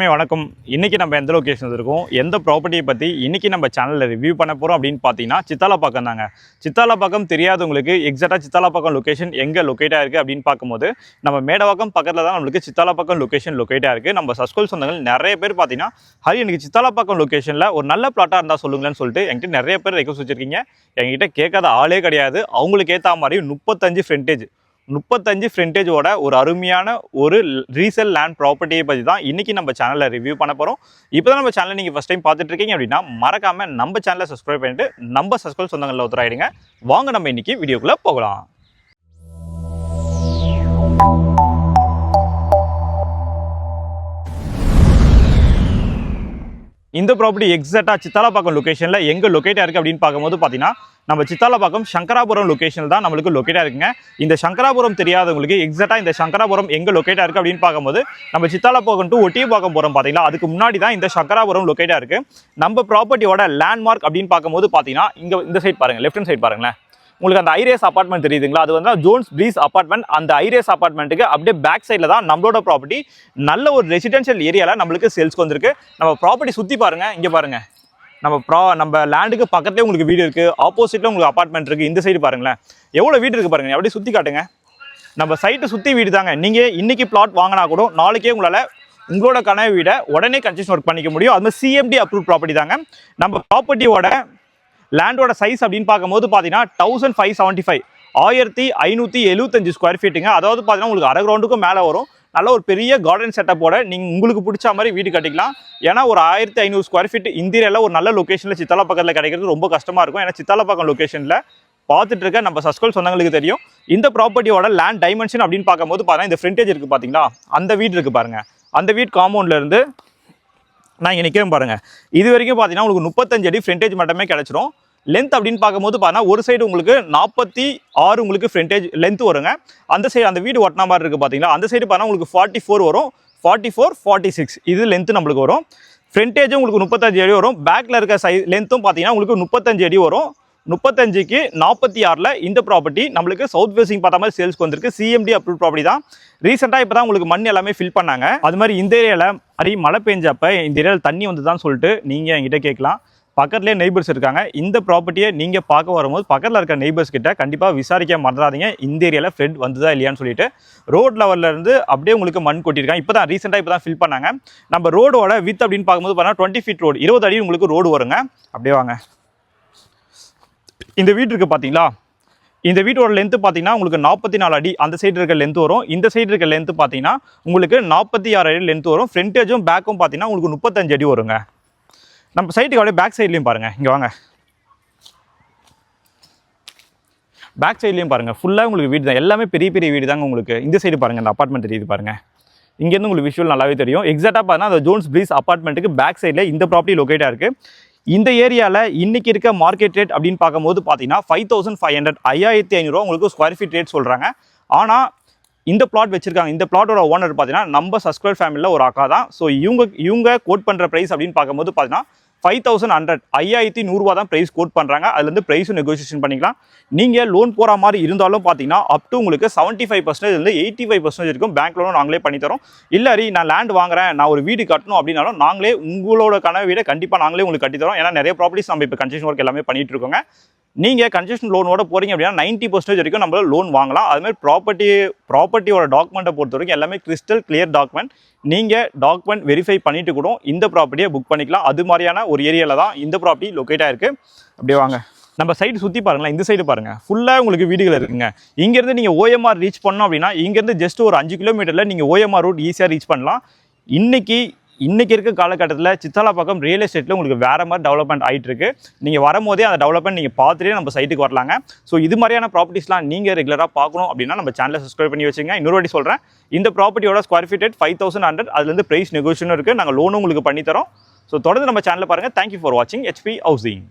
வணக்கம். இன்னைக்கு நம்ம எந்த லொகேஷன் இருக்கோம், எந்த ப்ராப்பர்ட்டியை பற்றி இன்னைக்கு நம்ம சேனலில் ரிவ்யூ பண்ண போகிறோம் அப்படின்னு பார்த்தீங்கன்னா சித்தாலப்பாக்கம் தாங்க. சித்தாலப்பாக்கம் தெரியாதவங்களுக்கு எக்ஸாக்டாக சித்தாலப்பாக்கம் லொகேஷன் எங்கே லொக்கேட்டாக இருக்குது அப்படின்னு பார்க்கும்போது நம்ம மேடவாக்கம் பக்கத்தில் தான் நம்மளுக்கு சித்தாலப்பாக்கம் லொகேஷன் லொக்கேட்டாக இருக்குது. நம்ம சஸ்கோல் சொந்தங்கள் நிறைய பேர் பார்த்தீங்கன்னா ஹரி எனக்கு சித்தாலப்பாக்கம் லொகேஷனில் ஒரு நல்ல பிளாட்டாக இருந்தால் சொல்லுங்களேன்னு சொல்லிட்டு என்கிட்ட நிறைய பேர் ரெக்வஸ்ட் வச்சுருக்கீங்க. என்கிட்ட கேட்காத ஆளே கிடையாது. அவங்களுக்கு ஏற்ற மாதிரி 35 ஃப்ரண்டேஜோட ஒரு அருமையான ஒரு ரீசேல் லேண்ட் ப்ராப்பர்ட்டியை பற்றி தான் இன்றைக்கி நம்ம சேனலில் ரிவ்யூ பண்ண போகிறோம். இப்போ தான் நம்ம சேனலை நீங்கள் ஃபஸ்ட் டைம் பார்த்துட்டு இருக்கீங்க அப்படின்னா மறக்காமல் நம்ம சேனலை சப்ஸ்கிரைப் பண்ணிட்டு நம்ம சஸ்கோல் சொந்தங்களில் ஒருத்தராயிடுங்க. வாங்க நம்ம இன்றைக்கி வீடியோக்குள்ளே போகலாம். இந்த ப்ராப்பர்ட்டி எக்ஸாக்டாக சித்தாலப்பாக்கம் லொகேஷனில் எங்கே லொக்கேட்டாக இருக்குது அப்படின்னு பார்க்கும்போது பார்த்தீங்கன்னா நம்ம சித்தாலப்பாக்கம் சங்கராபுரம் லொகேஷனில் தான் நம்மளுக்கு லொக்கேட்டாக இருக்குங்க. இந்த சங்கராபுரம் தெரியாதவங்களுக்கு எக்ஸாக்டாக இந்த சங்கராபுரம் எங்கே லொக்கேட்டாக இருக்குது அப்படின்னு பார்க்கும்போது நம்ம சித்தாலப்பாக்கம் டு ஒட்டியப்பாக்கம் போகிறோம் பார்த்தீங்களா, அதுக்கு முன்னாடி தான் இந்த சங்கராபுரம் லொக்கேட்டாக இருக்குது. நம்ம ப்ராப்பர்ட்டியோட லேண்ட்மார்க் அப்படின்னு பார்க்கும்போது பார்த்தீங்கன்னா இங்கே இந்த சைட் பாருங்கள், லெஃப்ட் ஹேண்ட் சைட் பாருங்களேன். உங்களுக்கு அந்த ஐரேஸ் அப்பார்ட்மெண்ட் தெரியுதுங்களா, அது வந்து ஜோன்ஸ் ப்ரீஸ் அப்பார்ட்மெண்ட். அந்த ஐரேஸ் அப்பார்ட்மெண்ட்டுக்கு அப்படியே பேக் சைடில் தான் நம்மளோட ப்ராப்பர்ட்டி நல்ல ஒரு ரெசிடென்ஷியல் ஏரியாவில் நம்மளுக்கு சேல்ஸ்க்கு வந்திருக்கு. நம்ம ப்ராப்பர்ட்டி சுற்றி பாருங்கள், இங்கே பாருங்கள். நம்ம லேண்டுக்கு பக்கத்துலேயே உங்களுக்கு வீடு இருக்குது, ஆப்போசிட்டில் உங்களுக்கு அப்பார்ட்மெண்ட் இருக்குது. இந்த சைடு பாருங்களேன் எவ்வளோ வீடு இருக்குது பாருங்கள். அப்படியே சுற்றி காட்டுங்க. நம்ம சைட்டை சுற்றி வீடு தாங்க. நீங்கள் இன்றைக்கி பிளாட் வாங்கினா கூட நாளைக்கே உங்களால் உங்களோட கனவு வீடை உடனே கன்ஸ்ட்ரக்ஷன் ஒர்க் பண்ணிக்க முடியும். அது மாதிரி சிஎம்டி அப்ரூவ் ப்ராப்பர்ட்டி தாங்க. நம்ம ப்ராப்பர்ட்டியோட லேண்டோட சைஸ் அப்படின்னு பார்க்கும்போது பார்த்தீங்கன்னா 1575 1575 ஸ்கொயர் ஃபீட்டுங்க. அதாவது பார்த்தீங்கன்னா உங்களுக்கு அரை கிரவுண்டுக்கும் மேலே வரும். நல்ல ஒரு பெரிய கார்டன் செட்டப்போட நீங்கள் உங்களுக்கு பிடிச்ச மாதிரி வீடு கட்டிக்கலாம். ஏன்னா ஒரு 1500 ஸ்கொயர் ஃபீட் இந்தியாவில் ஒரு நல்ல லொக்கேஷனில் சித்தாலப்பாக்கத்தில் கிடைக்கிறது ரொம்ப கஷ்டமாக இருக்கும். ஏன்னா சித்தாலப்பாக்கம் லொக்கேஷனில் பார்த்துட்டு இருக்க நம்ம சஸ்கோல் சொந்தங்களுக்கு தெரியும். இந்த ப்ராப்பர்ட்டியோட லேண்ட் டைமென்ஷன் அப்படின்னு பார்க்கும்போது பார்த்தீங்கன்னா இந்த ஃப்ரண்டேஜ் இருக்குது பார்த்தீங்களா, அந்த வீடு இருக்குது பாருங்கள். அந்த வீடு காம்பவுண்ட்லேருந்து நான் இங்கே நிற்கிறேன் பாருங்கள். இது வரைக்கும் பார்த்தீங்கன்னா உங்களுக்கு 35 அடி ஃப்ரண்டேஜ் மட்டுமே கிடச்சிரும். லென்த் அப்படின்னு பார்க்கும்போது பார்த்தீங்கன்னா ஒரு சைடு உங்களுக்கு 46 உங்களுக்கு ஃப்ரண்டேஜ் லென்த் வருங்க. அந்த சைடு அந்த வீடு ஒட்டின மாதிரி இருக்குது பார்த்தீங்களா, அந்த சைடு பார்த்தீங்கன்னா உங்களுக்கு 44 வரும், 44 46 இது லென்த்து நம்மளுக்கு வரும். ஃப்ரண்டேஜும் உங்களுக்கு 35 அடி வரும். பேக்கில் இருக்க லென்த்தும் பார்த்தீங்கன்னா உங்களுக்கு 35 அடி வரும். 35க்கு 46ல் இந்த ப்ராப்பர்ட்டி நம்மளுக்கு சவுத் ஃபேசிங் பார்த்த மாதிரி சேல்ஸ்க்கு வந்திருக்கு. சிஎம்டி அப்ரூவ் ப்ராப்பர்ட்டி தான். ரீசெண்டாக இப்போ தான் உங்களுக்கு மண் எல்லாமே ஃபில் பண்ணாங்க. அது மாதிரி இந்த ஏரியாவில் மழை பெஞ்சப்போ இந்த ஏரியாவில் தண்ணி வந்து தான் சொல்லிட்டு நீங்கள் என்கிட்ட கேட்கலாம். பக்கத்துலேயே நெய்பர்ஸ் இருக்காங்க. இந்த ப்ராப்பர்ட்டியை நீங்கள் பார்க்க வரும்போது பக்கத்தில் இருக்க நெய்பர்ஸ் கிட்ட கண்டிப்பாக விசாரிக்க மறந்துடாதீங்க, இந்த ஏரியாவில் ஃப்ளட் வந்ததா இல்லையான்னு சொல்லிட்டு. ரோட் லெவல்லேருந்து அப்படியே உங்களுக்கு மண் கொட்டியிருக்காங்க. இப்போ தான் ரீசெண்டாக ஃபில் பண்ணாங்க. நம்ம ரோடோட வித் அப்படின்னு பார்க்கும்போது பார்த்தீங்கன்னா 20 ஃபீட் ரோடு, 20 அடி உங்களுக்கு ரோடு வருங்க. அப்படியே வாங்க. இந்த வீடு இருக்குது பார்த்தீங்களா, இந்த வீட்டோட லென்த்து பார்த்தீங்கன்னா உங்களுக்கு 44 அடி அந்த சைடு இருக்க லென்த் வரும். இந்த சைடு இருக்க லென்த்து பார்த்தீங்கன்னா உங்களுக்கு 46 அடி லென்த் வரும். ஃப்ரண்டேஜும் பேக்கும் பார்த்தீங்கன்னா உங்களுக்கு 35 அடி வருங்க. நம்ம சைட்டுக்கு அப்படியே பேக் சைட்லையும் பாருங்கள், இங்கே வாங்க. பேக் சைட்லையும் பாருங்கள், ஃபுல்லாக உங்களுக்கு வீடு தான், எல்லாமே பெரிய பெரிய வீடு தாங்க உங்களுக்கு. இந்த சைடு பாருங்கள், இந்த அப்பார்ட்மெண்ட் தெரியுது பாருங்கள். இங்கேருந்து உங்களுக்கு விஷுவல் நல்லாவே தெரியும். எக்ஸாக்டாக பார்த்தீங்கன்னா அந்த ஜோன்ஸ் ப்ரீஸ் அப்பார்ட்மெண்ட்டுக்கு பேக் சைடில் இந்த ப்ராப்பர்ட்டி லொக்கேட்டாக இருக்குது. இந்த ஏரியாவில் இன்றைக்கி இருக்க மார்க்கெட் ரேட் அப்படின்னு பார்க்கும்போது பார்த்தீங்கன்னா 5500 5500 உங்களுக்கு ஸ்கொயர் ஃபீட் ரேட் சொல்கிறாங்க. ஆனால் இந்த பிளாட் வச்சிருக்காங்க, இந்த பிளாட்டோட ஓனர் பார்த்தீங்கன்னா நம்ம சஸ்கோல் ஃபேமிலியில் ஒரு அக்கா தான். ஸோ இவங்க கோட் பண்ணுற ப்ரைஸ் அப்படின்னு பார்க்கும்போது பார்த்தீங்கன்னா 5100 5100 தான் ப்ரைஸ் கோட் பண்ணுறாங்க. அதுலேருந்து ப்ரைஸும் நெகோசியேஷன் பண்ணிக்கலாம். நீங்கள் லோன் போகிற மாதிரி இருந்தாலும் பார்த்தீங்கன்னா அப் டு உங்களுக்கு 75% 85% இருக்கும் பேங்க் லோனும் நாங்களே பண்ணித்தரோம். இல்லை நான் லேண்ட் வாங்குறேன், நான் ஒரு வீடு கட்டணும் அப்படின்னாலும் நாங்களே உங்களோட கனவு வீடை கண்டிப்பாக நாங்களே உங்களுக்கு கட்டித்தரோம். ஏன்னா நிறைய ப்ராப்பர்ட்டிஸ் நம்ம இப்போ கன்ஸ்ட்ரக்ஷன் ஒர்க் எல்லாமே பண்ணிட்டு இருக்கோங்க. நீங்கள் கன்ஸ்ட்ரக்ஷன் லோனோட போகிறீங்க அப்படின்னா 90% வரைக்கும் நம்மளால லோன் வாங்கலாம். அதுமாதிரி ப்ராப்பர்ட்டியோட டாக்குமெண்ட்டை பொறுத்த வரைக்கும் எல்லாமே கிறிஸ்டல் கிளியர் டாக்குமெண்ட். நீங்கள் டாக்குமெண்ட் வெரிஃபை பண்ணிட்டு கூட இந்த ப்ராப்பர்ட்டியை புக் பண்ணிக்கலாம். அது மாதிரியான ஒரு ஏரியாவில் தான் இந்த ப்ராப்பர்ட்டி லொக்கேட்டாக இருக்குது. அப்படியே வாங்க. நம்ம சைடு சுற்றி பாருங்களேன், இந்த சைடு பாருங்கள், ஃபுல்லாக உங்களுக்கு வீடுகள் இருக்குங்க. இங்கேருந்து நீங்கள் ஓஎம்ஆர் ரீச் பண்ணோம் அப்படின்னா இங்கேருந்து ஜஸ்ட் ஒரு 5 கிலோமீட்டரில் நீங்கள் ஓஎம்ஆர் ரூட் ஈஸியாக ரீச் பண்ணலாம். இன்றைக்கி இருக்க காலகட்டத்தில் சித்தாலப்பாக்கம் ரியல் எஸ்டேட்டில் உங்களுக்கு வேறு மாதிரி டெவலப்மெண்ட் ஆகிட்டு இருக்குது. நீங்கள் வரும்போதே அந்த டெவலப்மெண்ட் நீங்கள் பார்த்துட்டே நம்ம சைட்டுக்கு வரலாங்க. ஸோ இது மாதிரியான ப்ராப்பர்ட்டிஸ்லாம் நீங்கள் ரெகுலராக பார்க்கணும் அப்படின்னா நம்ம சேனலை சப்ஸ்கிரைப் பண்ணி வச்சுங்க. இன்னொரு வாட்டி சொல்கிறேன், இந்த ப்ராப்பர்ட்டியோட ஸ்கொயர் ஃபீட் ரேட் 5100, அதுலேருந்து ப்ரைஸ் நெகோஷியேஷனும் இருக்குது. நாங்கள் லோனும் உங்களுக்கு பண்ணித்தரோம். ஸோ தொடர்ந்து நம்ம சேனலில் பாருங்கள். தேங்க்யூ ஃபார் வாட்சிங் HP ஹவுசிங்.